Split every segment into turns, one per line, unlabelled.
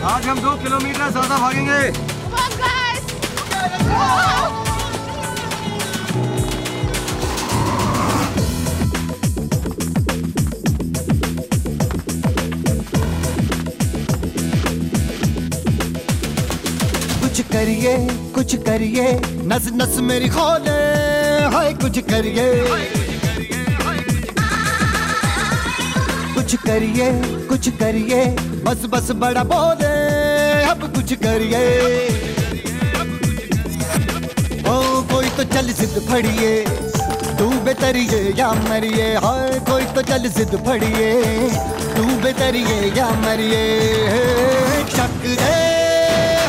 आज हम 2 किलोमीटर ज्यादा भागेंगे।
कुछ करिए नस नस मेरी खोले, हाय कुछ करिए, कुछ करिए बस बस बड़ा बोले, अब कुछ करिए। ओ कोई तो चल जिद फड़िए, तू बेतरिए या मरिए, हाय कोई तो चल जिद फड़िए, तू बेतरिए या मरिए। शक दे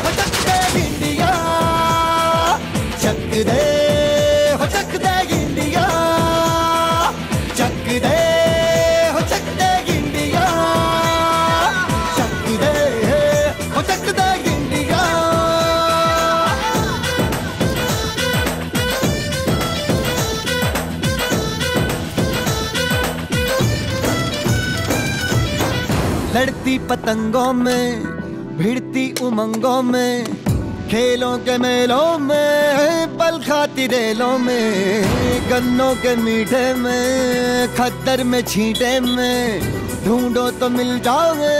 हो चक दे इंडिया, चक दे हो चक दे इंडिया, चक दे हो चक दे इंडिया। लड़ती पतंगों में, भिड़ती उमंगों में, खेलों के मेलों में, पल खाती रेलों में, गन्नों के मीठे में, खद्दर में छींटे में, ढूंढो तो मिल जाओगे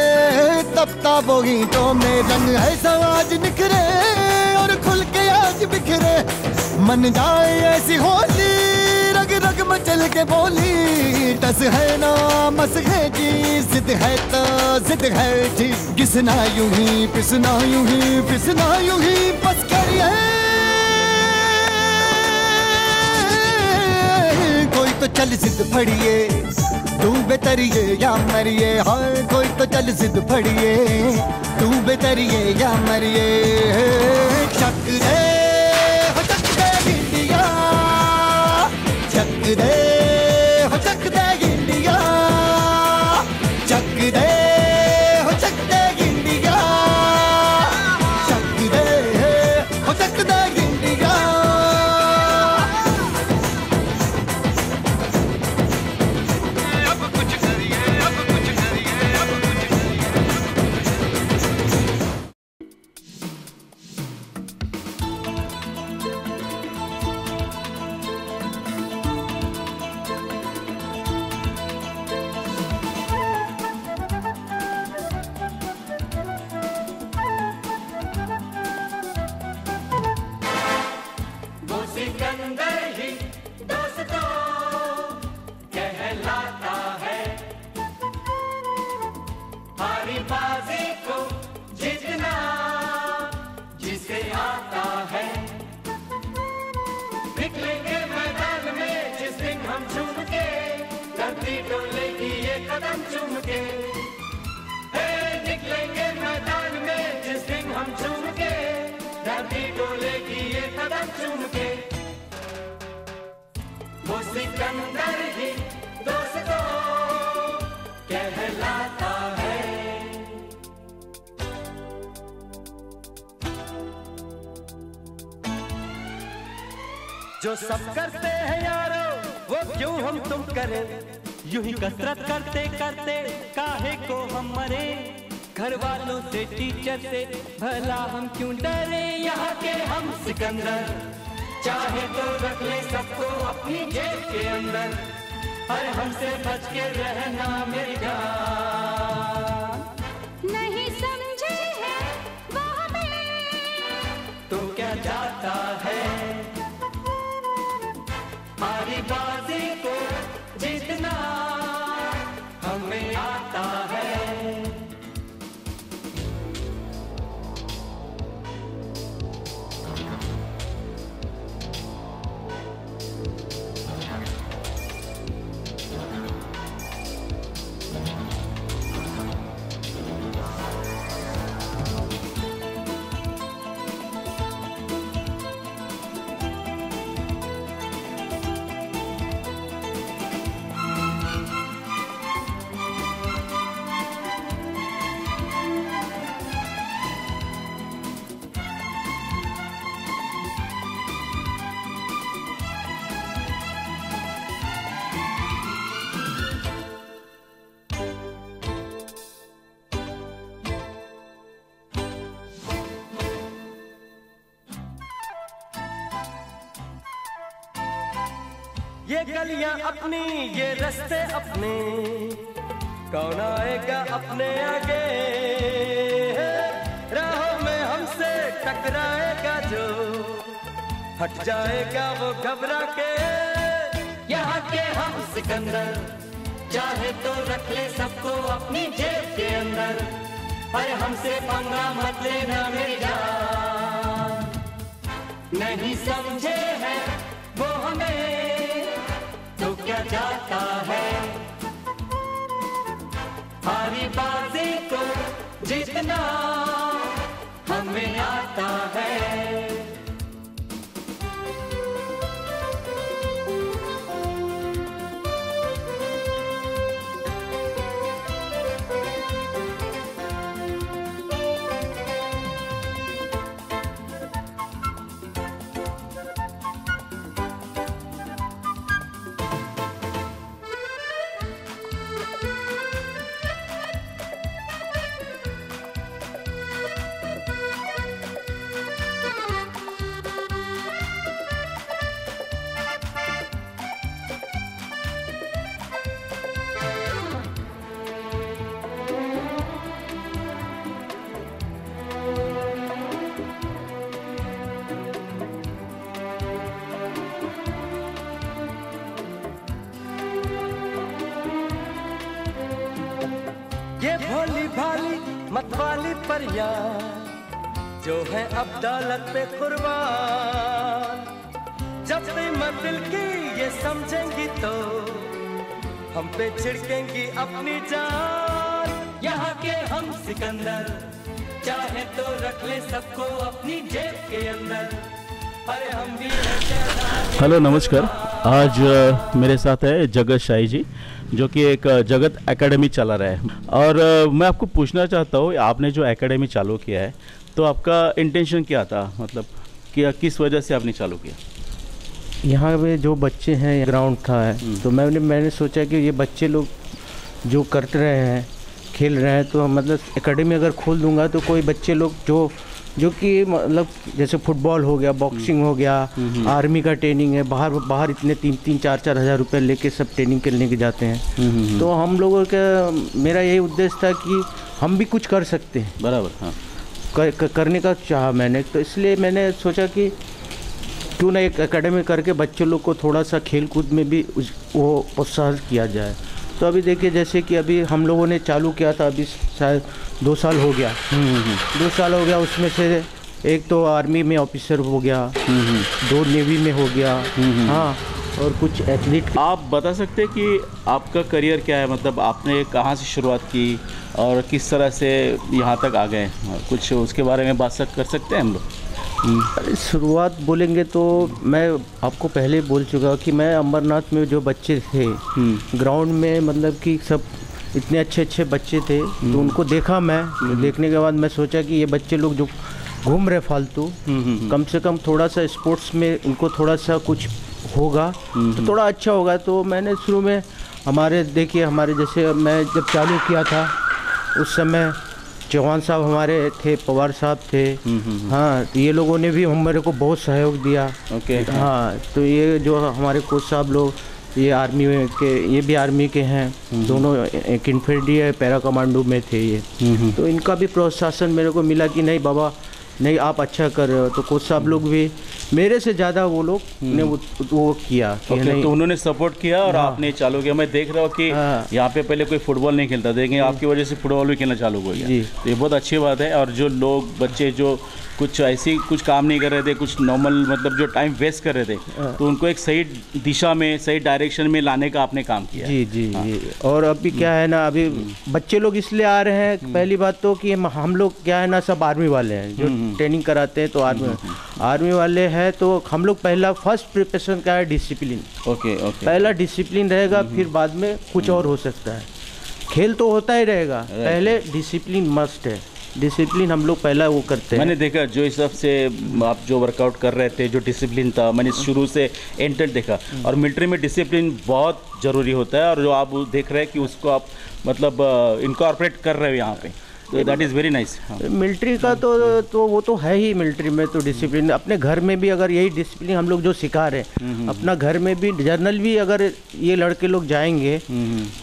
तब ताबो हीटों में। रंग है समाज निखरे और खुल के आज बिखरे, मन जाए ऐसी होली, रग रग मचल के बोली। टस है ना मस है जी, जिद है तो जिद है जी, घिसना यूं ही पिसना यूं ही पिसना यूं ही बस करिए। कोई तो चल जिद फड़िए, तू बेतरिए या मरिए, हाय कोई तो चल जिद फड़िए, तू बेतरिए या मरिए। चक दे हो चक दे इंडिया, चक दे हो चक दे इंडिया, चक दे हो चक दे इंडिया, चक दे हो चक दे इंडिया।
अब कुछ करिए, अब कुछ करिए, अब कुछ
सिकंदर ही दोस्तों कहलाता है, हारी बाजी को जीतना जिसे आता है। निकलेंगे मैदान में जिस दिन हम झूम के, धरती डोलेगी ये कदम चूम के। निकलेंगे मैदान में जिस दिन हम झूम के, धरती डोलेगी ये कदम चूम के। वो सिकंदर ही दोस्तों कहलाता है।
जो सब करते हैं यारो वो क्यों हम तुम करें, यूं ही कसरत करते करते काहे को हम मरे। घर वालों से टीचर से भला हम क्यों डरे, यहाँ के हम सिकंदर चाहे तो रख ले सबको अपनी जेब के अंदर। हर हमसे बच के रहना मेरी जान,
नहीं समझे हैं वो हमें
तो क्या जाता है।
हमारी बाजी को जीतना हमें आता है।
ये गलियां अपनी, ये रास्ते अपने, कौन आएगा अपने आगे? राहों में हमसे टकराएगा जो, हट जाएगा वो घबरा के।
यहाँ के हम सिकंदर, चाहे तो रख ले सबको अपनी जेब के अंदर। अरे हमसे पंगा मत लेना मेरी जान, नहीं समझे हैं वो हमें तो क्या जाता है। हारी बाजी को जीतना हमें आता है।
ये भोली भाली मतवाली परियां जो है अब दौलत पे कुर्बान, जब कीमत दिल की ये समझेंगी तो हम पे छिड़केंगी अपनी जान।
यहाँ के हम सिकंदर, चाहे तो रख ले सबको अपनी जेब के अंदर। अरे हम भी
हेलो नमस्कार। आज मेरे साथ है जगत शाही जी, जो कि एक जगत एकेडमी चला रहा है। और मैं आपको पूछना चाहता हूँ, आपने जो एकेडमी चालू किया है तो आपका इंटेंशन क्या था, मतलब कि किस वजह से आपने चालू किया?
यहाँ पे जो बच्चे हैं ग्राउंड था है, तो मैंने सोचा कि ये बच्चे लोग जो कर रहे हैं, खेल रहे हैं, तो मतलब एकेडमी अगर खोल दूंगा तो कोई बच्चे लोग जो कि मतलब जैसे फुटबॉल हो गया, बॉक्सिंग हो गया, आर्मी का ट्रेनिंग है, बाहर इतने 3-4 हज़ार रुपये लेके सब ट्रेनिंग करने के जाते हैं। तो हम लोगों का मेरा यही उद्देश्य था कि हम भी कुछ कर सकते हैं।
बराबर, हाँ।
करने का चाहा मैंने, तो इसलिए मैंने सोचा कि क्यों ना एक एकेडमी करके बच्चों लोग को थोड़ा सा खेल कूद में भी वो प्रोत्साहित किया जाए। तो अभी देखिए, जैसे कि अभी हम लोगों ने चालू किया था, अभी शायद 2 साल हो गया। 2 साल हो गया, उसमें से एक तो आर्मी में ऑफिसर हो गया, 2 नेवी में हो गया, हाँ, और कुछ एथलीट।
आप बता सकते हैं कि आपका करियर क्या है, मतलब आपने कहाँ से शुरुआत की और किस तरह से यहाँ तक आ गए, कुछ उसके बारे में बात कर सकते हैं हम लोग?
शुरुआत बोलेंगे तो मैं आपको पहले ही बोल चुका कि मैं अमरनाथ में जो बच्चे थे ग्राउंड में, मतलब कि सब इतने अच्छे बच्चे थे, तो उनको देखा मैं। देखने के बाद मैं सोचा कि ये बच्चे लोग जो घूम रहे फालतू, कम से कम थोड़ा सा स्पोर्ट्स में उनको थोड़ा सा कुछ होगा तो थोड़ा अच्छा होगा। तो मैंने शुरू में हमारे जैसे मैं जब चालू किया था उस समय चौहान साहब हमारे थे, पवार साहब थे, हाँ, तो ये लोगों ने भी मेरे को बहुत सहयोग दिया। हाँ, तो ये जो हमारे कोच साहब लोग, ये आर्मी के, ये भी आर्मी के हैं, दोनों एक इन्फेंट्री है, पैरा कमांडो में थे ये। तो इनका भी प्रोत्साहन मेरे को मिला कि नहीं बाबा, नहीं आप अच्छा कर रहे हो। तो कोच साहब लोग भी मेरे से ज़्यादा वो लोग ने वो किया कि नहीं,
तो उन्होंने सपोर्ट किया और आपने चालू किया। मैं देख रहा हूँ कि यहाँ पे पहले कोई फुटबॉल नहीं खेलता, देखेंगे आपकी वजह से फुटबॉल भी खेलना चालू हो गया। तो ये बहुत अच्छी बात है। और जो लोग बच्चे जो कुछ काम नहीं कर रहे थे, कुछ नॉर्मल मतलब जो टाइम वेस्ट कर रहे थे, तो उनको एक सही दिशा में, सही डायरेक्शन में लाने का आपने काम किया।
जी। और अभी क्या है ना, अभी बच्चे लोग इसलिए आ रहे हैं, पहली बात तो कि हम लोग क्या है ना, सब आर्मी वाले हैं जो ट्रेनिंग कराते हैं, तो आर्मी वाले हैं, तो हम लोग पहला फर्स्ट प्रिपरेशन क्या है, डिसिप्लिन। ओके। पहला डिसिप्लिन रहेगा, फिर बाद में कुछ और हो सकता है। खेल तो होता ही रहेगा, पहले डिसिप्लिन मस्ट है। डिसिप्लिन हम लोग पहला वो करते हैं।
मैंने देखा जो हिसाब से आप जो वर्कआउट कर रहे थे, जो डिसिप्लिन था, मैंने शुरू से एंड तक देखा। और मिलिट्री में डिसिप्लिन बहुत ज़रूरी होता है, और जो आप देख रहे हैं कि उसको आप मतलब इनकॉर्पोरेट कर रहे हो यहाँ पे। तो that is very nice.
Military का तो वो तो है ही, मिलिट्री में तो डिसिप्लिन। अपने घर में भी अगर यही डिसिप्लिन हम लोग जो सिखा रहे हैं, अपना घर में भी जर्नल भी अगर ये लड़के लोग जाएंगे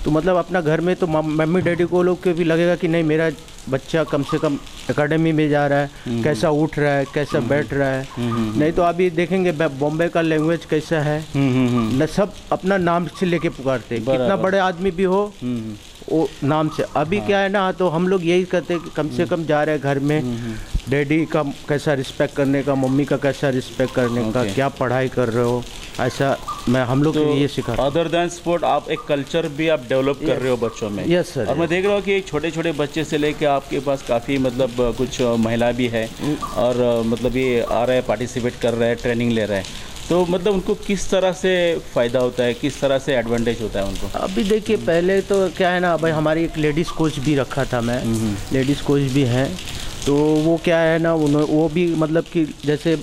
तो मतलब अपना घर में तो मम्मी डैडी को लोग के भी लगेगा कि नहीं मेरा बच्चा कम से कम एकेडमी में जा रहा है, कैसा उठ रहा है, कैसा बैठ रहा है। नहीं तो अभी देखेंगे बॉम्बे का लैंग्वेज कैसा है, न सब अपना नाम से लेके पुकारते हैं, कितना बड़े आदमी भी हो वो नाम से। अभी क्या है ना, तो हम लोग यही करते हैं कि कम से कम जा रहे हैं घर में डैडी का कैसा रिस्पेक्ट करने का, मम्मी का कैसा रिस्पेक्ट करने का, क्या पढ़ाई कर रहे हो, ऐसा हम लोग तो ये सिखा।
अदर देन स्पोर्ट आप एक कल्चर भी आप डेवलप कर रहे हो बच्चों में।
Yes sir.
और मैं देख रहा हूँ कि छोटे छोटे बच्चे से लेके आपके पास काफ़ी मतलब कुछ महिला भी है और मतलब ये आ रहे हैं, पार्टिसिपेट कर रहे हैं, ट्रेनिंग ले रहे हैं। तो मतलब उनको किस तरह से फ़ायदा होता है, किस तरह से एडवांटेज होता है उनको?
अभी देखिए पहले तो क्या है ना भाई, हमारी एक लेडीज़ कोच भी रखा था मैं, लेडीज़ कोच भी हैं। तो वो क्या है ना, वो भी मतलब कि जैसे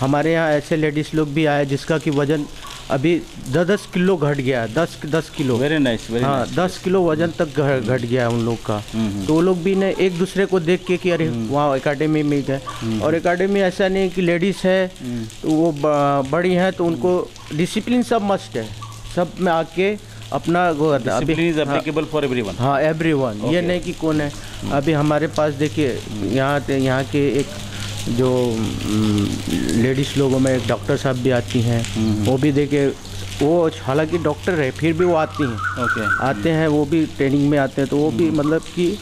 हमारे यहाँ ऐसे लेडीज़ लोग भी आए जिसका कि वज़न अभी 10 किलो घट गया, 10 किलो।
Very nice.
हाँ 10 किलो वजन तक घट गया है उन लोग का। तो वो लोग भी ने एक दूसरे को देख के कि अरे वहाँ एकेडमी में गए। और एकेडमी ऐसा नहीं कि लेडीज़ है तो वो बड़ी हैं तो उनको डिसिप्लिन सब मस्ट है, सब में आके अपना
discipline is applicable for everyone.
हाँ एवरीवन, ये नहीं कि कौन है। अभी हमारे पास देखिए यहाँ के एक जो लेडीज़ लोगों में एक डॉक्टर साहब भी आती हैं, वो भी देखिए वो हालांकि डॉक्टर है फिर भी वो आती हैं। आते हैं वो भी ट्रेनिंग में आते हैं, तो वो भी मतलब कि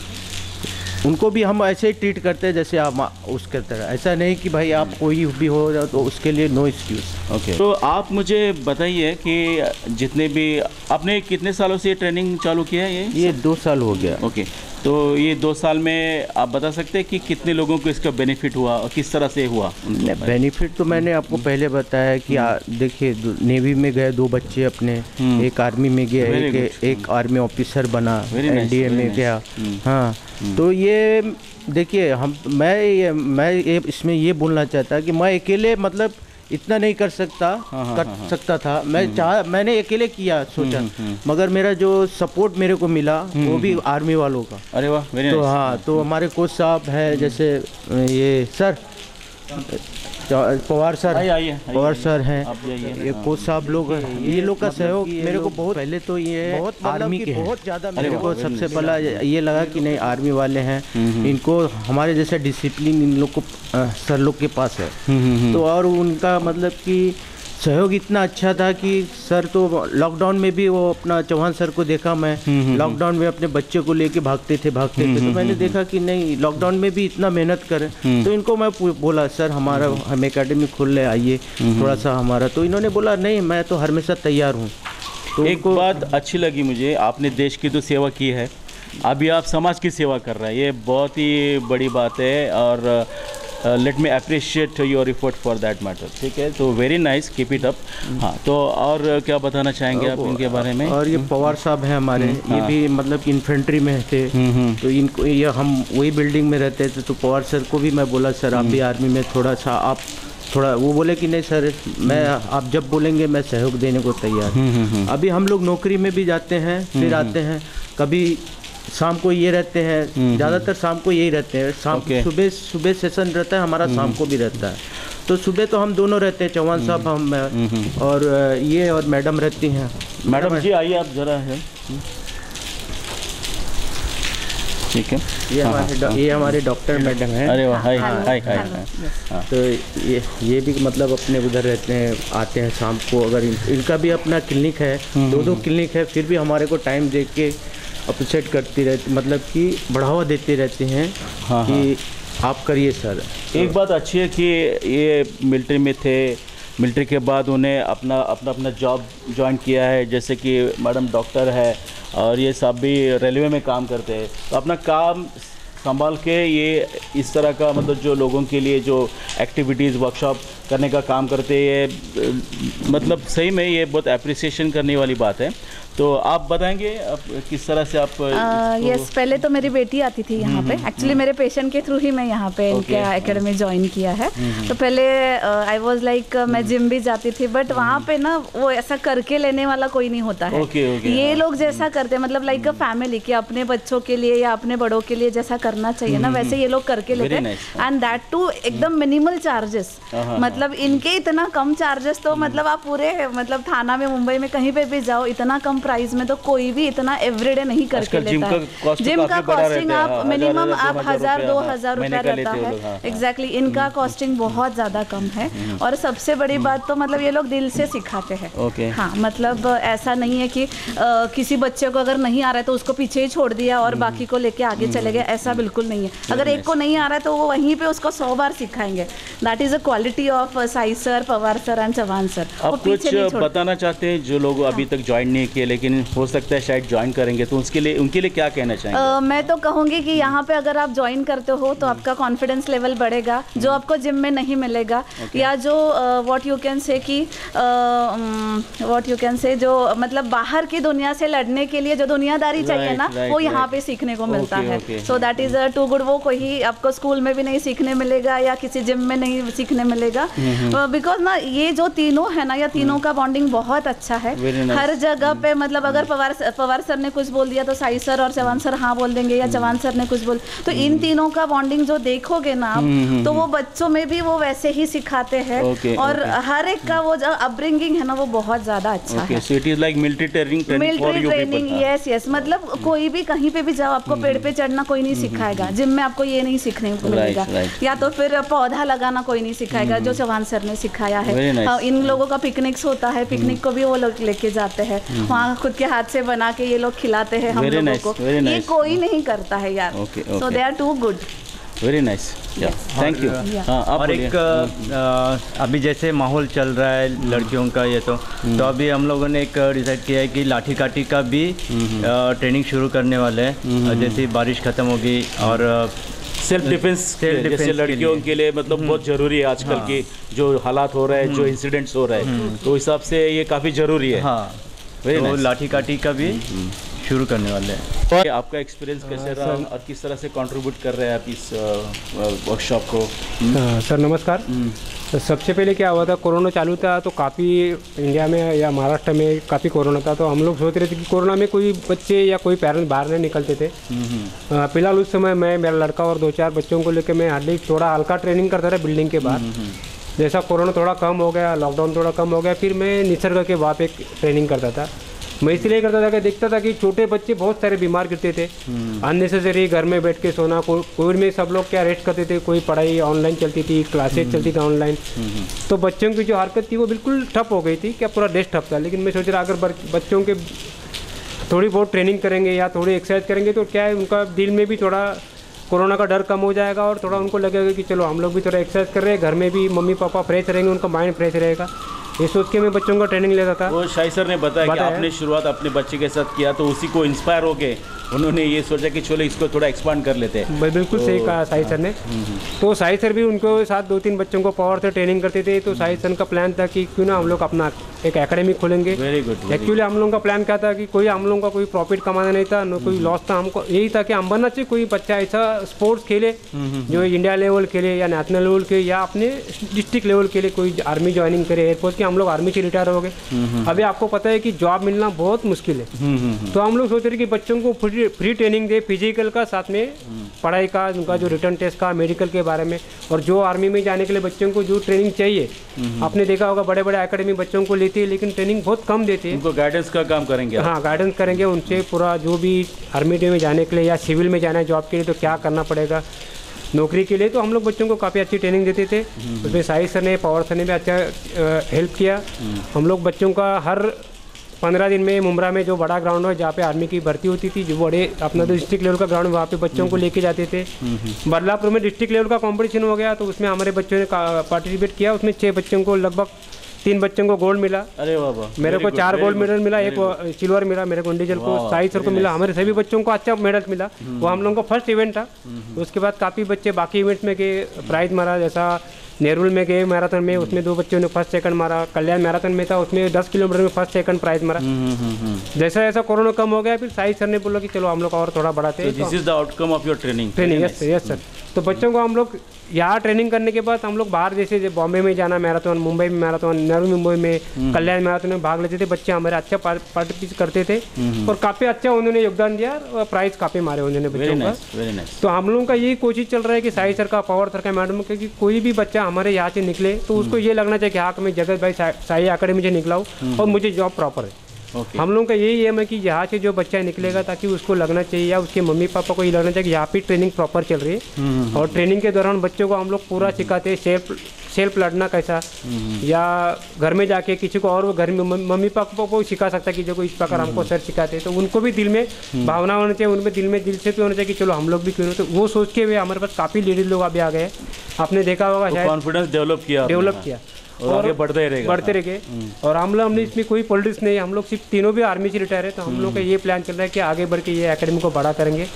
उनको भी हम ऐसे ही ट्रीट करते हैं जैसे आप उसके तरह। ऐसा नहीं कि भाई आप कोई भी हो तो उसके लिए नो एक्सक्यूज़।
तो आप मुझे बताइए कि जितने भी आपने कितने सालों से ये ट्रेनिंग चालू किया है?
ये 2 साल हो गया।
तो ये 2 साल में आप बता सकते हैं कि कितने लोगों को इसका बेनिफिट हुआ और किस तरह से हुआ?
बेनिफिट तो मैंने आपको पहले बताया कि देखिए नेवी में गए 2 बच्चे अपने, एक आर्मी में गया, एक आर्मी ऑफिसर बना, एनडीए में गया। हाँ तो ये देखिए मैं इसमें ये बोलना चाहता कि मैं अकेले मतलब इतना नहीं कर सकता था। मैंने अकेले किया सोचा, मगर मेरा जो सपोर्ट मेरे को मिला वो भी आर्मी वालों का।
अरे वाह, वेरी
तो
नाइस।
हाँ तो हमारे कोच साहब है जैसे ये sir Pawar sir, Pawar sir हैं, ये कोच साहब लोग, ये लोग का सहयोग मेरे को बहुत पहले तो ये बहुत आर्मी के बहुत ज़्यादा मेरे को सबसे पहला ये लगा कि नहीं आर्मी वाले हैं, इनको हमारे जैसा डिसिप्लिन इन लोग को सर लोग के पास है। तो और उनका मतलब कि सहयोग इतना अच्छा था कि सर तो लॉकडाउन में भी वो अपना चौहान सर को देखा मैं, लॉकडाउन में अपने बच्चे को लेके भागते थे। तो मैंने देखा कि नहीं लॉकडाउन में भी इतना मेहनत करें। तो इनको मैं बोला सर हम एकेडमी खोल ले, आइए थोड़ा सा हमारा। तो इन्होंने बोला नहीं मैं तो हमेशा तैयार हूँ। तो
एक बात अच्छी लगी मुझे, आपने देश की तो सेवा की है, अभी आप समाज की सेवा कर रहे हैं, ये बहुत ही बड़ी बात है। और let me appreciate your effort for that matter. ठीक है, तो very nice, keep it up. हाँ तो और क्या बताना चाहेंगे आप इनके बारे में?
और ये पवार साहब हैं हमारे, ये भी मतलब इन्फेंट्री में थे। तो इनको ये हम वही बिल्डिंग में रहते थे। तो पवार सर को भी मैं बोला सर आप भी आर्मी में थोड़ा सा आप थोड़ा, वो बोले कि नहीं सर मैं आप जब बोलेंगे मैं सहयोग देने को तैयार। अभी हम लोग नौकरी में भी जाते हैं, फिर आते हैं, कभी शाम को ये रहते हैं, ज़्यादातर शाम को यही रहते हैं। शाम सुबह सेशन रहता है हमारा, शाम को भी रहता है। तो सुबह तो हम दोनों रहते हैं, चौहान साहब हम और ये और मैडम रहती हैं।
मैडम जी आइए आप जरा है। ठीक है,
ये हमारे डॉक्टर मैडम हैं।
अरे वाह, हाय हाय हाय।
तो ये भी मतलब अपने उधर रहते हैं, आते हैं शाम को। अगर इनका भी अपना क्लिनिक है, 2 क्लिनिक है, फिर भी हमारे को टाइम दे के अप्रिशिएट करती रहती, मतलब कि बढ़ावा देते रहते हैं कि आप करिए सर।
एक बात अच्छी है कि ये मिलिट्री में थे, मिलिट्री के बाद उन्हें अपना जॉब ज्वाइन किया है, जैसे कि मैडम डॉक्टर है और ये सब भी रेलवे में काम करते हैं। तो अपना काम संभाल के ये इस तरह का मतलब जो लोगों के लिए जो एक्टिविटीज़ वर्कशॉप करने का काम करते हैं, मतलब सही में ये बहुत अप्रिसिएशन करने वाली बात है। तो आप बताएंगे आप किस तरह से आप
यस, पहले तो मेरी बेटी आती थी यहाँ पे, एक्चुअली मेरे पेशेंट के थ्रू ही मैं यहाँ पे इनका एकेडमी ज्वाइन किया है। तो पहले आई वाज लाइक मैं जिम भी जाती थी, बट वहाँ पे ना वो ऐसा करके लेने वाला कोई नहीं होता है। ये लोग जैसा करते मतलब लाइक अ फैमिली कि अपने बच्चों के लिए या अपने बड़ों के लिए जैसा करना चाहिए ना, वैसे ये लोग करके लेते हैं, एंड दैट टू एकदम मिनिमल चार्जेस। मतलब इनके इतना कम चार्जेस, तो मतलब आप पूरे मतलब थाना में, मुंबई में कहीं पे भी जाओ, इतना कम प्राइस में तो कोई भी इतना एवरीडे नहीं करके लेता है। जिम का कॉस्टिंग आप मिनिमम आप 1000-2000 रुपया रहता है। एग्जैक्टली, इनका कॉस्टिंग बहुत ज़्यादा कम है। और सबसे बड़ी बात तो मतलब ये लोग दिल से सिखाते हैं। हाँ, मतलब ऐसा नहीं है कि किसी बच्चे को अगर नहीं आ रहा है तो उसको पीछे ही छोड़ दिया और बाकी को लेके आगे चले गए, ऐसा बिल्कुल नहीं है। अगर एक को नहीं आ रहा है तो वो वहीं पे उसको 100 बार सिखाएंगे। That is a quality of Sai sir, Pawar sir and Chauhan sir.
आप कुछ बताना चाहते हैं जो लोग अभी तक ज्वाइन नहीं किए लेकिन हो सकता है शायद ज्वाइन करेंगे, तो उसके लिए उनके लिए क्या कहना चाहेंगे?
मैं तो कहूँगी कि यहाँ पे अगर आप ज्वाइन करते हो तो आपका कॉन्फिडेंस लेवल बढ़ेगा, जो आपको जिम में नहीं मिलेगा। या जो व्हाट यू कैन से कि व्हाट यू कैन से जो मतलब बाहर की दुनिया से लड़ने के लिए जो दुनियादारी चाहिए ना, वो यहाँ पे सीखने को मिलता है। So that is too good. वो कोई आपको स्कूल में भी नहीं सीखने मिलेगा या किसी जिम में नहीं सीखने मिलेगा, बिकॉज ना ये जो तीनों है ना, या तीनों का बॉन्डिंग बहुत अच्छा है। हर जगह पे मतलब अगर पवार सर ने कुछ बोल दिया तो साई सर और चौहान सर हाँ बोल देंगे, या चौहान सर ने कुछ बोल, तो इन तीनों का बॉन्डिंग जो देखोगे ना आप, तो वो बच्चों में भी वो वैसे ही सिखाते हैं। और हर एक का वो जो अपब्रिंगिंग है ना, वो बहुत ज्यादा अच्छा है।
So it is like military training.
Yes, मतलब कोई भी कहीं पे भी जाओ, आपको पेड़ पे चढ़ना कोई नहीं सिखाएगा। जिम में आपको ये नहीं सीखने को मिलेगा, या तो फिर पौधा लगाना कोई नहीं सिखाएगा, जो चौहान सर ने सिखाया है। इन लोगों का पिकनिक्स होता है, पिकनिक को भी वो लोग लेके जाते हैं, वहाँ खुद के हाथ से बना के ये लोग खिलाते हैं हम लोगों को। ये कोई नहीं करता है यार। So they are too good.
Very nice, thank you.
और एक अभी जैसे माहौल चल रहा है लड़कियों का, ये तो अभी हम लोगों ने एक डिसाइड किया है कि लाठी काठी का भी ट्रेनिंग शुरू करने वाले हैं। जैसे बारिश खत्म होगी और
सेल्फ डिफेंस जैसे लड़कियों के लिए मतलब बहुत जरूरी है आजकल की जो हालात हो रहे हैं, जो इंसिडेंट्स हो रहे हैं, तो हिसाब से ये काफ़ी जरूरी है।
हाँ, तो लाठी काठी का भी शुरू करने वाले हैं।
और आपका एक्सपीरियंस कैसे रहा और किस तरह से कंट्रीब्यूट कर रहे हैं आप इस वर्कशॉप को?
सर नमस्कार। तो सबसे पहले क्या हुआ था, कोरोना चालू था तो काफ़ी इंडिया में या महाराष्ट्र में काफ़ी कोरोना था, तो हम लोग सोच रहे थे कि कोरोना में कोई बच्चे या कोई पेरेंट्स बाहर नहीं निकलते थे। फिलहाल उस समय मैं, मेरा लड़का और 2-4 बच्चों को लेकर मैं हार्डली थोड़ा हल्का ट्रेनिंग करता था बिल्डिंग के बाहर। जैसा कोरोना थोड़ा कम हो गया, लॉकडाउन थोड़ा कम हो गया, फिर मैं निसर्ग के वहाँ पे ट्रेनिंग करता था। मैं इसलिए करता था कि देखता था कि छोटे बच्चे बहुत सारे बीमार गिरते थे, अननेसेसरी घर में बैठ के सोना। कोविड में सब लोग क्या रेस्ट करते थे, कोई पढ़ाई ऑनलाइन चलती थी, क्लासेज चलती थी ऑनलाइन, तो बच्चों की जो हरकत थी वो बिल्कुल ठप हो गई थी, क्या पूरा देश ठप था। लेकिन मैं सोच रहा अगर बच्चों के थोड़ी बहुत ट्रेनिंग करेंगे या थोड़ी एक्सरसाइज करेंगे तो क्या है, उनका दिल में भी थोड़ा कोरोना का डर कम हो जाएगा और थोड़ा उनको लगेगा कि चलो हम लोग भी थोड़ा एक्सरसाइज कर रहे हैं, घर में भी मम्मी पापा फ्रेश रहेंगे, उनका माइंड फ्रेश रहेगा। ये सोच के मैं बच्चों का ट्रेनिंग लेता था।
वो शाही सर ने बताया कि आपने शुरुआत अपने बच्चे के साथ किया, तो उसी को इंस्पायर होके उन्होंने ये सोचा कि चलो इसको थोड़ा एक्सपांड कर लेते हैं।
बिल्कुल सही कहा साई सर ने। तो साई सर भी उनको साथ 2-3 बच्चों को पावर से ट्रेनिंग करते थे, तो साई सर का प्लान था कि क्यों ना हम लोग अपना एक एकेडमी खोलेंगे।
Very good.
एक्चुअली हम लोगों का प्लान क्या था कि कोई हम लोगों का कोई प्रॉफिट कमाना नहीं था, न कोई लॉस था। हमको यही था कि अंबरनाथ से कोई बच्चा ऐसा स्पोर्ट्स खेले जो इंडिया लेवल खेले या नेशनल लेवल के या अपने डिस्ट्रिक्ट लेवल के लिए कोई आर्मी ज्वाइनिंग करे। एयरफोर्स की हम लोग आर्मी से रिटायर हो गए, अभी आपको पता है कि जॉब मिलना बहुत मुश्किल है। तो हम लोग सोच रहे कि बच्चों को फ्री ट्रेनिंग दे, फिजिकल का साथ में पढ़ाई का, उनका जो रिटर्न टेस्ट का, मेडिकल के बारे में, और जो आर्मी में जाने के लिए बच्चों को जो ट्रेनिंग चाहिए। आपने देखा होगा बड़े बड़े एकेडमी बच्चों को लेती है लेकिन ट्रेनिंग बहुत कम देती है।
उनको गाइडेंस का काम करेंगे।
हाँ, गाइडेंस करेंगे उनसे, पूरा जो भी आर्मी में जाने के लिए या सिविल में जाना है जॉब के लिए तो क्या करना पड़ेगा नौकरी के लिए। तो हम लोग बच्चों को काफ़ी अच्छी ट्रेनिंग देते थे। उसमें साई सर ने, पवार सर ने भी अच्छा हेल्प किया। हम लोग बच्चों का हर 15 दिन में मुमरा में जो बड़ा ग्राउंड है जहाँ पे आर्मी की भर्ती होती थी, जो बड़े अपना तो डिस्ट्रिक्ट लेवल का ग्राउंड, वहाँ पे बच्चों को लेके जाते थे। बदलापुर में डिस्ट्रिक्ट लेवल का कंपटीशन हो गया, तो उसमें हमारे बच्चों ने पार्टिसिपेट किया। उसमें 6 बच्चों को, लगभग 3 बच्चों को गोल्ड मिला।
अरे बाबा,
मेरे को 4 गोल्ड मेडल मिला, 1 सिल्वर मिला मेरे को, इंडिविजुअल को, साई सर को मिला। हमारे सभी बच्चों को अच्छा मेडल मिला। वो हम लोगों का फर्स्ट इवेंट था। उसके बाद काफ़ी बच्चे बाकी इवेंट्स में के प्राइज मारा, जैसा नेरुल में गए मैराथन में, उसमें 2 बच्चों ने फर्स्ट सेकंड मारा। कल्याण मैराथन में था, उसमें 10 किलोमीटर में फर्स्ट सेकंड प्राइज मारा। जैसा जैसा कोरोना कम हो गया, फिर साई सर ने बोला कि चलो हम लोग और थोड़ा बढ़ाते हैं।
This is the outcome of your training.
Yes sir. तो बच्चों को हम लोग यहाँ ट्रेनिंग करने के बाद हम लोग बाहर जैसे बॉम्बे में जाना मैराथन, मुंबई में मैराथन, नवी मुंबई में कल्याण मैराथन में भाग लेते थे बच्चे हमारे, अच्छा पार्टिसिपेट करते थे और काफ़ी अच्छा उन्होंने योगदान दिया और प्राइज काफ़ी मारे उन्होंने बच्चों का। तो हम लोगों का यही कोशिश चल रहा है कि साई सर का, पवार सर का, मैडम का, कि कोई भी बच्चा हमारे यहाँ से निकले तो उसको ये लगना चाहिए कि हाँ मैं जगत भाई साई अकेडमी से निकला हूँ और मुझे जॉब प्रॉपर है। हम लोगों का यही एम है कि यहाँ से जो बच्चा निकलेगा ताकि उसको लगना चाहिए या उसके मम्मी पापा को ये लगना चाहिए कि यहाँ पे ट्रेनिंग प्रॉपर चल रही है। और ट्रेनिंग के दौरान बच्चों को हम लोग पूरा सिखाते हैं सेल्फ लड़ना कैसा, या घर में जाके किसी को और वो घर में मम्मी पापा को सिखा सकता है कि जो इस प्रकार हमको सर सिखाते हैं। तो उनको भी दिल में भावना होनी चाहिए, उनमें दिल में दिल से भी होना चाहिए कि चलो हम लोग भी क्यों। तो वो सोच के हुए हमारे पास काफ़ी लेडीज लोग अभी आ गए, आपने देखा होगा शायद,
कॉन्फिडेंस डेवलप किया और आगे बढ़ते रहेंगे। और हमने इसमें कोई पॉलिटिक्स नहीं है, हम लोग सिर्फ तीनों भी आर्मी से रिटायर है। तो हम लोग का ये प्लान चल रहा है कि आगे बढ़ के ये एकेडमी को बड़ा करेंगे।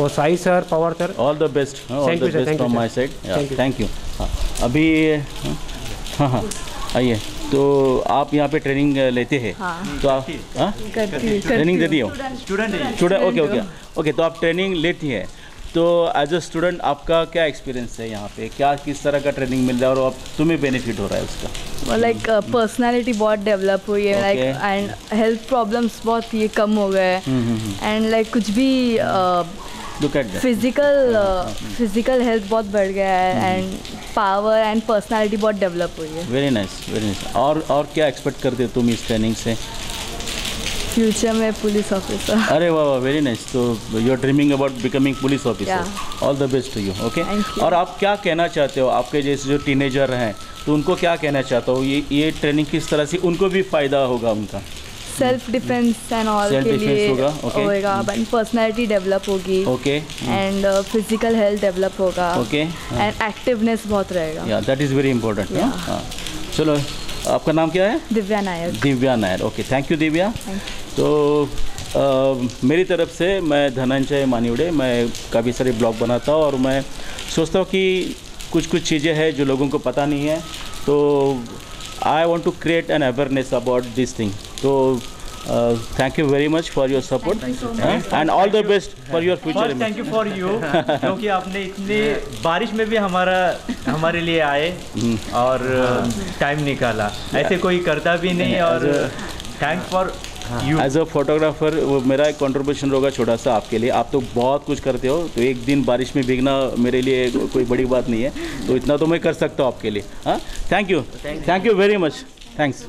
और Sai sir, Pawar sir, all the best from my side. Thank you. अभी हाँ आइए, तो आप यहाँ पे ट्रेनिंग लेते हैं? तो आप ट्रेनिंग देती हो? स्टूडेंट। ओके, तो आप ट्रेनिंग लेती है, तो एज अ स्टूडेंट आपका क्या एक्सपीरियंस है यहाँ पे? क्या किस तरह का ट्रेनिंग मिल रहा है और अब तुम्हें बेनिफिट हो रहा है उसका?
लाइक पर्सनालिटी बहुत डेवलप हुई है, लाइक एंड हेल्थ प्रॉब्लम्स बहुत ये कम हो गए एंड लाइक कुछ भी फिजिकल हेल्थ बहुत बढ़ गया है एंड पावर एंड पर्सनालिटी बहुत डेवलप हुई है।
Very nice. और क्या एक्सपेक्ट करते हो तुम इस ट्रेनिंग से?
फ्यूचर में पुलिस ऑफिसर।
अरे वाह, वेरी नाइस। तो you are dreaming about becoming police officer. All the best to you. Okay, और आप क्या कहना चाहते हो आपके जैसे जो टीनेजर हैं, तो उनको क्या कहना चाहते हो? ये ट्रेनिंग किस तरह से उनको भी फायदा होगा? उनका
सेल्फ डिफेंस एंड ऑल के लिए होगा, बट पर्सनालिटी डेवलप होगी, okay, and physical health develop होगा, ओके, एंड एक्टिवनेस बहुत रहेगा।
या दैट इज़ वेरी इंपॉर्टेंट। चलो, आपका नाम क्या है?
Divya Nair.
Divya Nair. Okay, thank you Divya. तो मेरी तरफ से मैं धनंजय मानिवड़े, मैं काफ़ी सारे ब्लॉग बनाता हूँ और मैं सोचता हूँ कि कुछ चीज़ें हैं जो लोगों को पता नहीं है, तो I want to create an awareness about this thing. तो thank you very much for your support and all the best for your future.
Thank you for you, क्योंकि आपने इतनी बारिश में भी हमारे लिए आए और टाइम निकाला, ऐसे कोई करता भी नहीं। और thank for you
as a photographer. वो मेरा एक कंट्रीब्यूशन होगा छोटा सा आपके लिए। आप तो बहुत कुछ करते हो, तो एक दिन बारिश में भीगना मेरे लिए कोई बड़ी बात नहीं है, तो इतना तो मैं कर सकता हूँ आपके लिए। हाँ, thank you very much. Thanks.